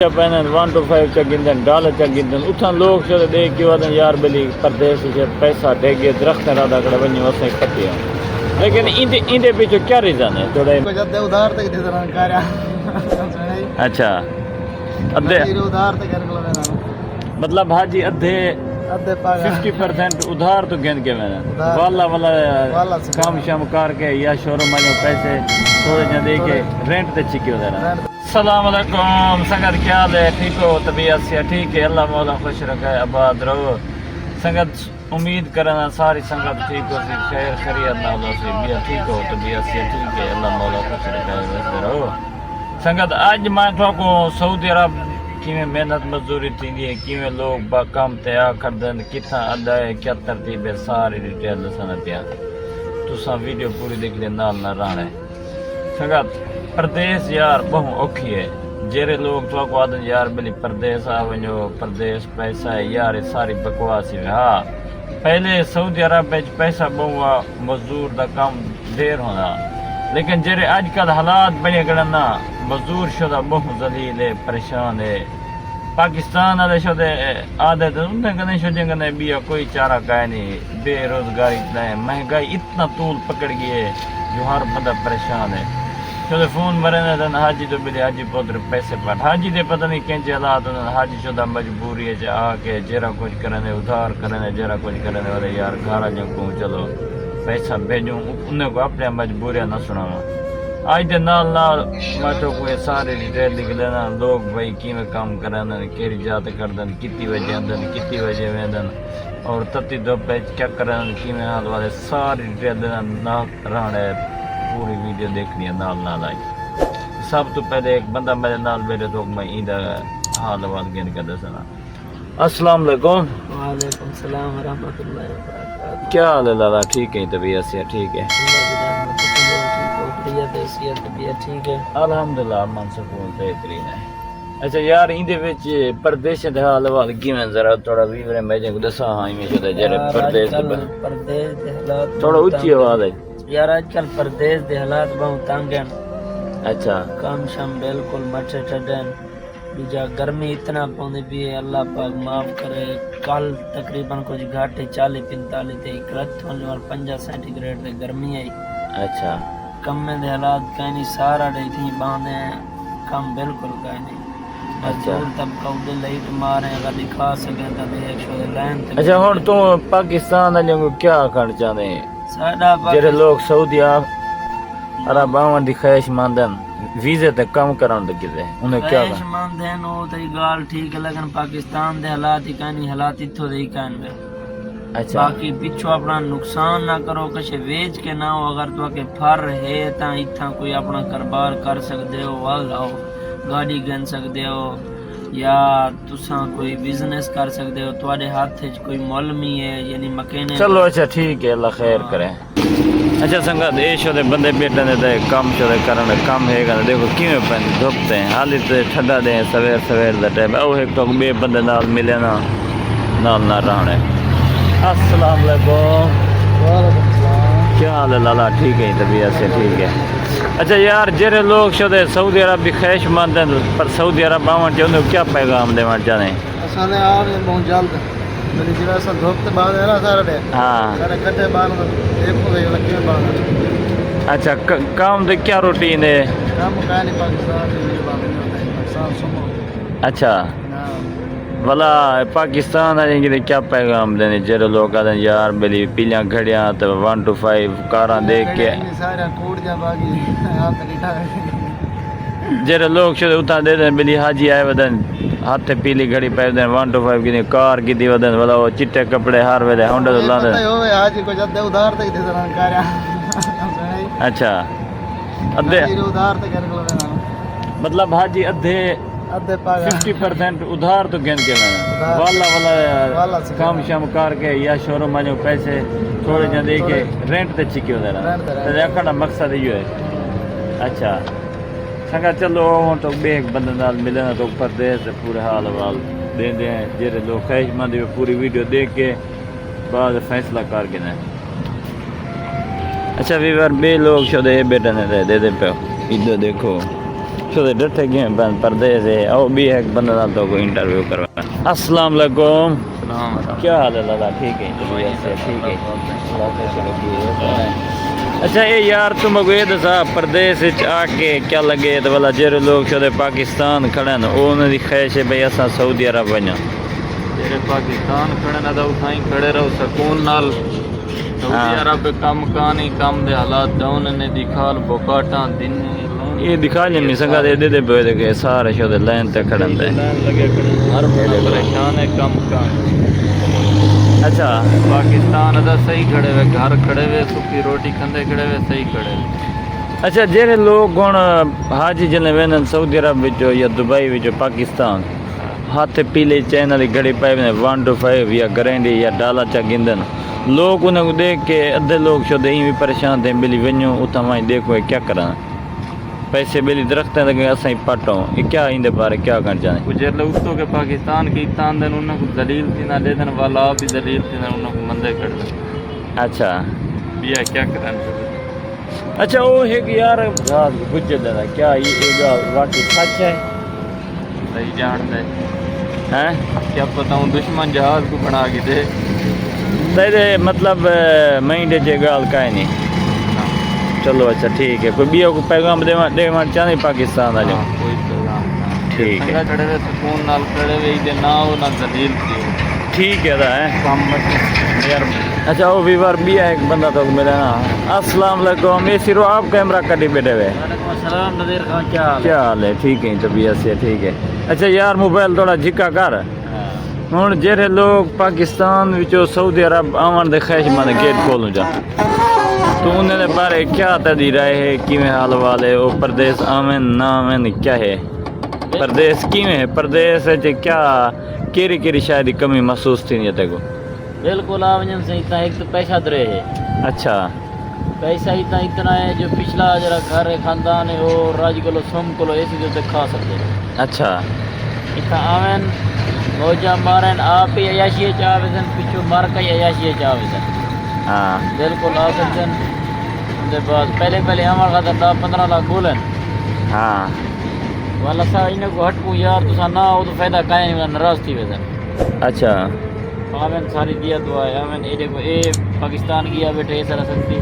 پہنے 1 to 5 چگندن dollar چگندن اتھاں لوگ چلے دیکھ کے ودن یار بلی پردیس سے پیسہ ڈیگے درخت رادا کڑے ونی وسیں کٹی ہیں لیکن اندے پیچھے کیا ریزن ہے تھوڑا جد ادھار تک دے دنا کاریا اچھا ادھے ادھار تک کر لو مطلب حاجی ادھے 50% ادھار تو گن کے میں نے والا کام شام کر کے یا شوروم والے پیسے تھوڑے جہاں دے کے رینٹ تے چکی ہو دینا. السلام علیکم سنگت کیا حال ہے؟ ٹھیک ہو؟ طبیعت سے ٹھیک ہے؟ اللہ مولا خوش رکھے آباد رہو. سنگت امید کرنا ساری سنگت ٹھیک ہو سی خیر خیریت نہ ہو سی بیا ٹھیک ہو طبیعت سے ٹھیک ہے اللہ مولا خوش رکھے ویسے رہو. سنگت اج میں تو کو سعودی عرب کیویں محنت مزدوری تھی ہے کیویں لوگ با کام تیا کردن کتھاں ادا ہے کیا ترتیب ہے ساری ڈیٹیل دسنا پیا تساں ویڈیو پوری دیکھ لے نال نہ رہنا ہے. سنگت پردیس یار بہت اوکھی ہے جیرے لوگ تو کو آدن یار بلی پردیس آ ونجو پردیس پیسہ ہے یار ساری بکواس ہے. ہاں پہلے سعودی عرب وچ پیسہ بہت مزدور دا کام دیر ہونا لیکن جیرے اج کل حالات بنے گڑنا مزدور شدہ بہت ذلیل ہے پریشان ہے. پاکستان والے شدہ عادت انہیں کنے شدہ کنے بیا کوئی چارہ کائے نہیں بے روزگاری اتنا ہے مہنگائی اتنا طول پکڑ گئی ہے جو ہر بندہ پریشان ہے. شدہ فون مرنے دن حاجی تو بلی حاجی پودر پیسے پاٹ حاجی دے پتہ نہیں کینچے حالات انہیں حاجی شدہ مجبوری ہے جا آکے جیرہ کچھ کرنے ادھار کرنے جیرہ کچھ کرنے والے یار گھارا جنکوں چلو پیسہ بھیجوں انہیں کو اپنے مجبوریاں نہ سنانا. آج دے نال میں تو کوئی سارے ڈیٹیل لکھ لینا لوگ بھائی کیویں کام کرن کیڑی جات کردن کتی وجہ اندن کتی وجہ ویندن اور تتی دو پیچ کیا کرن کیویں حال والے ساری ڈیٹیل دینا نہ رہنا ہے. پوری ویڈیو دیکھنی ہے نال نال آئی. سب تو پہلے ایک بندہ میرے نال میرے تو میں ایندا حال وال گن کے دسنا. السلام علیکم. وعلیکم السلام ورحمۃ اللہ وبرکاتہ. کیا حال ہے لالا؟ ٹھیک ہے طبیعت سے ٹھیک ہے ٹھیک ہے الحمدللہ من سکون بہترین ہے. اچھا یار ایندے وچ پردیس دے حال وال کیویں ذرا تھوڑا ویورے میں جو دسا ہاں میں جو جڑے پردیس دے حالات تھوڑا اونچی آواز ہے یار آج کل پردیس دے حالات بہت تنگ ہیں. اچھا کام شام بالکل مٹے چڈن دوجا گرمی اتنا پوندی بھی ہے اللہ پاک معاف کرے. کل تقریباً کچھ گھاٹے 40-45 تے کرت ہونے اور 50 سینٹی گریڈ تے گرمی آئی. اچھا کم میں دے حالات کہیں نہیں سارا ڈی تھی باندھے کم بالکل کہیں نہیں. مزدور طبقہ ادھر لائٹ مارے اگر دکھا سکیں تو دیکھ شو لائن. اچھا ہن تو پاکستان والے کو کیا کرنا چاہتے ہیں ساڈا جڑے لوگ سعودی عرب آون دی خواہش مندن ویزے تے کم کرن لگے تے انہیں کیا خواہش مند ہیں او تے گال ٹھیک ہے لیکن پاکستان دے حالات ہی کہیں نہیں حالات اتھو دے ہی کہیں گے. اچھا باقی پچھو اپنا نقصان نہ کرو کچھ ویچ کے نہ ہو اگر تو کہ پھر ہے تا اتھا کوئی اپنا کاروبار کر سکتے ہو واہ گاڑی گن سکتے ہو یا تساں کوئی بزنس کر سکتے ہو تواڈے ہاتھ وچ کوئی مولمی ہے یعنی مکینے. چلو اچھا ٹھیک ہے اللہ خیر کرے. اچھا سنگت اے شدے بندے بیٹھے دے کام شدے کرنے کام ہے گا دیکھو کیویں پن دھوپتے ہیں حالی تے ٹھنڈا دے سویر دا ٹائم او ایک تو بے بندے نال ملے نا نال نہ رہنے. السلام علیکم. وعلیکم السلام. کیا حال ہے لالا؟ ٹھیک ہے طبیعت سے ٹھیک ہے. اچھا یار جڑے لوگ شدے سعودی عرب بھی خواہش مند ہیں پر سعودی عرب آون چاہتے ہیں کیا پیغام دینا چاہتے ہیں؟ اسانے آ بہت جلد میری جگہ سے دھوپ تے بعد ہے نا سارا ڈے ہاں سارے کٹے بعد دیکھو گے لگے بعد. اچھا کام دے کیا روٹین ہے؟ کام کا نہیں پاکستان دی پاکستان سمو. اچھا بلا پاکستان والے کی کیا پیغام دینے جڑے لوگ آدھے یار بلی پیلیاں گھڑیاں تو 1 to 5 کاراں دیکھ کے سارا کوڑ جا باگی ہاتھ لیٹا جڑے لوگ شدے اتھاں دے دیں بلی حاجی آئے ودن ہاتھ پیلی گھڑی پہ دیں 1 to 5 کی کار کی دی ودن بلا وہ چٹے کپڑے ہار ویلے ہونڈا تو لاندے. پتہ ہوے حاجی کو جد ادھار تے دے دنا کاریا. اچھا ادھے ادھار تے کر لو مطلب حاجی ادھے 50% ادھار تو گن کے میں والا کام شام کر کے یا شوروم میں پیسے تھوڑے جہاں دے کے رینٹ تے چکی ہو دینا کھڑا مقصد یہ ہے. اچھا سنگا چلو تو بے ایک بندے نال ملے نا تو پردیس پورے حال وال دیں دیں جڑے لوگ خواہش مند پوری ویڈیو دیکھ کے بعد فیصلہ کر کے نا. اچھا ویور بے لوگ شدے بیٹھے نے دے دے پہ ادھر دیکھو شده ڈٹھے گئے بند پردیس ہے او بھی ایک بندہ نال تو کوئی انٹرویو کروا. السلام علیکم. کیا حال ہے لالا؟ ٹھیک ہے ٹھیک ہے. اچھا اے یار تم کو یہ دسا پردیس آ کے کیا لگے تو والا جڑے لوگ شده پاکستان کھڑے ہیں انہوں دی خواہش ہے بھئی اساں سعودی عرب ونجاں. جڑے پاکستان کھڑے نہ اتھائیں کھڑے رہو سکون نال. سعودی عرب کم کانی کم دے حالات ڈاؤن نے دکھال بوکاٹاں دن یہ دکھا نہیں سکا دے دے پہ کہ سارے شو دے لائن تے کھڑے ہیں. لگے کھڑے ہر پریشان ہے کم کان. اچھا پاکستان دا صحیح کھڑے ہوئے گھر کھڑے ہوئے سکی روٹی کھندے کھڑے ہوئے صحیح کھڑے ہوئے. اچھا جڑے لوگ ہن حاجی جنے وینن سعودی عرب وچوں یا دبئی وچوں پاکستان ہاتھ پیلے چین والی گھڑی پائے نے 1 to 5 یا گرینڈی یا ڈالا چا گندن لوگ انہیں کو دیکھ کے ادھے لوگ شو دیں بھی پریشان تھے بلی ونجوں اتھا وہاں دیکھو کیا کرنا پیسے بلی درختیں لگے اساں پٹوں یہ کیا اندے بارے کیا کرنا چاہیں. کچھ لوگ تو کہ پاکستان کی تان دن انہوں کو دلیل تھی نہ دے دن والا بھی دلیل تھی نہ انہوں کو مندے کر دیں. اچھا بیا کیا کرنا. اچھا وہ ہے کہ یار جہاز گجر دینا کیا یہ گال واقعی سچ ہے؟ صحیح جان دے ہیں کیا پتہ ہوں دشمن جہاز کو بنا کے دے دے مطلب مہینے جے گال کائیں نہیں. چلو اچھا ٹھیک ہے کوئی بیو کو پیغام دے چاہنے پاکستان آ جاؤ. کوئی پیغام ٹھیک ہے کھڑے ہوئے سکون نال کھڑے ہوئے دے نہ ہو نہ دلیل تھی ٹھیک ہے دا ہے کام مت یار. اچھا وہ بھی بار بھی ایک بندہ تو میرا نا. السلام علیکم یہ صرف آپ کیمرہ کٹی بیٹھے ہوئے. وعلیکم السلام نذیر خان کیا حال ہے؟ کیا حال ہے؟ ٹھیک ہے طبیعت سے ٹھیک ہے. اچھا یار موبائل تھوڑا جھکا کر ہوں جہے لوگ پاکستان وچوں سعودی عرب آمن دے خواہش مند گیٹ کھولوں جا تو انہیں دے بارے کیا تدی رائے ہے کیویں حال والے وہ پردیس آمن نہ آمن کیا ہے پردیس کیویں ہے پردیس ہے کیا کیری کیری شاید کمی محسوس تھی نہیں کو؟ بالکل آوجن سے اتنا ایک تو پیسہ درے ہے. اچھا پیسہ اتنا ہے جو پچھلا جرا گھر ہے خاندان ہے وہ راج کلو سم کلو ایسی جو کھا سکتے ہیں. اچھا اتنا آمن موجہ مارن آپ ہی عیاشی چاہوزن پچھو مار کا عیاشی چاہوزن. ہاں بالکل آ سکتن ان کے بعد پہلے ہمارا خاطر 10-15 لاکھ بولن ہاں والا سا انہیں کو ہٹ کو یار تو سا نہ ہو تو فائدہ کہیں نہیں ناراض تھی ویسن. اچھا آمن ساری دیا دعا ہے آمن اے دیکھو اے پاکستان گیا بیٹھے اے سارا سکتی.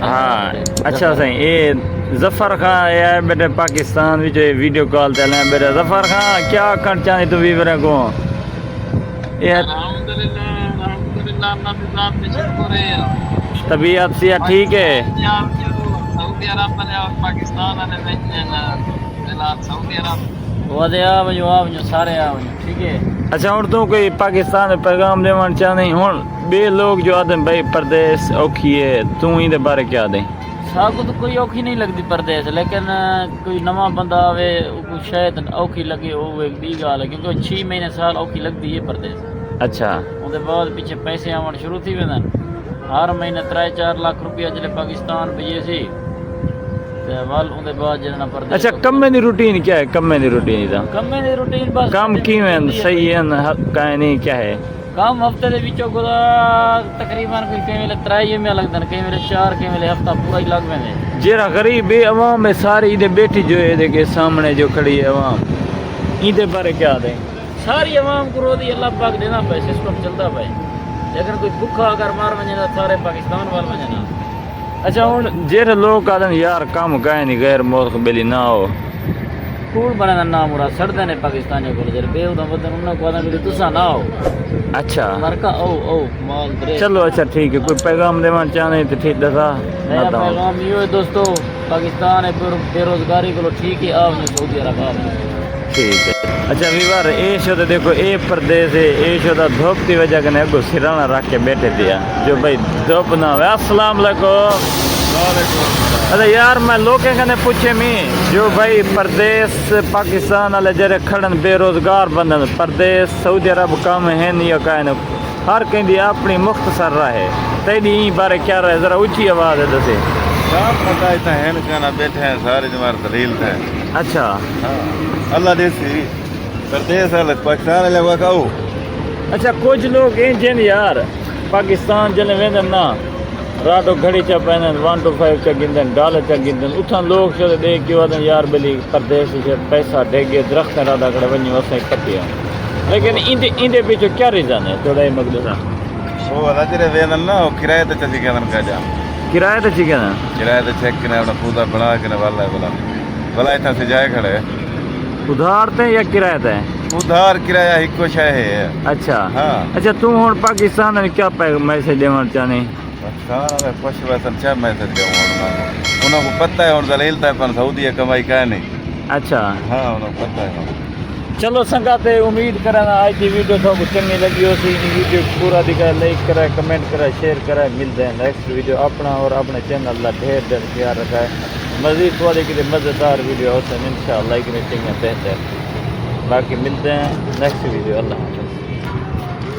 ہاں اچھا صحیح اے ظفر خان یہ بیٹے پاکستان وچ ویڈیو کال تے لیں بیٹے ظفر خان کیا کر چاہے تو ویورے کو الحمدللہ اللہ پہ شکر ہے. طبیعت سی ٹھیک ہے. سعودی عرب نے اور پاکستان نے بلاد سعودی عرب وہ دے آوجو سارے آوجو ٹھیک ہے. اچھا ہوں تو کوئی پاکستان میں پیغام دیوان چاہنے ہوں بے لوگ جو آدھیں بھائی پردیس اوکھی ہے تو ہی دے بارے کیا دیں؟ ساکو تو کوئی اوکھی نہیں لگتی پردیس لیکن کوئی نواں بندہ آوے کوئی شاید اوکھی لگے وہ ایک دی گال ہے کیونکہ 6 مہینے سال اوکھی لگتی ہے پردیس. اچھا ان کے بعد پیچھے پیسے آن شروع تھی ویندن ہر مہینے 3-4 لاکھ روپیہ جلے پاکستان بھیجے سی وال ان کے بعد جلنا پردیس. اچھا کمے دی روٹین کیا ہے کمے the routine the کمے the routine بس کام کیویں صحیح ہے کہیں نہیں کیا ہے کام ہفتے دے وچوں کو تقریباً کوئی کئی ویلے 3 میں لگدن کئی ویلے 4 کئی ویلے ہفتہ پورا ہی لگ ویندے. جیرا غریب ہے عوام ہے ساری ادھر بیٹھی جو ہے کے سامنے جو کھڑی ہے عوام ادھر بارے کیا دیں؟ ساری عوام کو روزی اللہ پاک دینا پے سسٹم چلتا پے لیکن کوئی بھوکا اگر مار وجے سارے پاکستان وال وجے نا. اچھا ہوں جیرے لوگ آدھیں یار کام کہیں نہیں غیر ملک بلی نہ ہو کوڑ بنے نام مراد سڑتے ہیں پاکستانی کو جب بے ادھا بدن انہوں کو آدھیں بھی تسا نہ ہو. اچھا مرکا او مال درے چلو اچھا ٹھیک ہے کوئی پیغام دیوان چاہنے تو ٹھیک دسا. نیا پیغام یہ ہے دوستو پاکستان ہے بے روزگاری کو ٹھیک ہے آؤ سعودی عرب آؤ ٹھیک ہے. اچھا ویوار اے شو دیکھو اے پردیس ہے اے شو دا دھوپ کی وجہ کنے اگو سرانا رکھ کے بیٹھے دیا جو بھائی دھوپ نہ ہوئے. السلام علیکم. اچھا یار میں لوگوں کنے پوچھے میں جو بھائی پردیس پاکستان والے جڑے کھڑن بے روزگار بندن پردیس سعودی عرب کام ہے نہیں یا کائن ہر کہیں دی اپنی مختصر رہے تیری بارے کیا رہے ذرا اونچی آواز ہے دسے. سب پتہ ہے ہین کنا بیٹھے ہیں سارے جمار دلیل ہیں. اچھا اللہ دیسی پردیس والے پاکستان والے وکاو. اچھا کچھ لوگ ہیں جن یار پاکستان جن ویندن نا راتو گھڑی چا پہنن 1 to 5 چا گندن ڈالر چا گندن اتھاں لوگ چلے دیکھ کے ودن یار بلی پردیس سے پیسہ ڈگے درخت رادا کڑے ونی وسے کٹیا لیکن اندے پیچھے کیا ریزن ہے تھوڑا ہی مقدسہ وہ راجرے وینن نا کرایہ تے چلی گئن کا جا کرایہ تے چکے نا کرایہ تے چیک کنے اپنا پودا بنا کے والا بلا اتنا سے جائے کھڑے ادھار تے یا کرایہ تے ادھار کرایہ ہکو شے ہے اچھا ہاں اچھا تو ہن پاکستان میں کیا میسج دیوان چاہنے پاکستان میں پوچھ ویسن چا میسج دوں انہوں کو پتہ ہے ان دلیل تے پن سعودی کمائی کا نہیں اچھا ہاں انہوں کو پتہ ہے چلو سنگاتے امید کرنا آج کی ویڈیو تو چنگی لگی ہو سی ویڈیو پورا دکھائے لائک کرے کمنٹ کرے شیئر کرے ملتے ہیں نیکسٹ ویڈیو اپنا اور اپنے چینل اللہ ڈھیر ڈھیر خیال رکھائے مزید تھوڑے کے مزیدار ویڈیو ہوتے ہیں انشاءاللہ ایک میٹنگ میں بہتر باقی ملتے ہیں نیکسٹ ویڈیو اللہ حافظ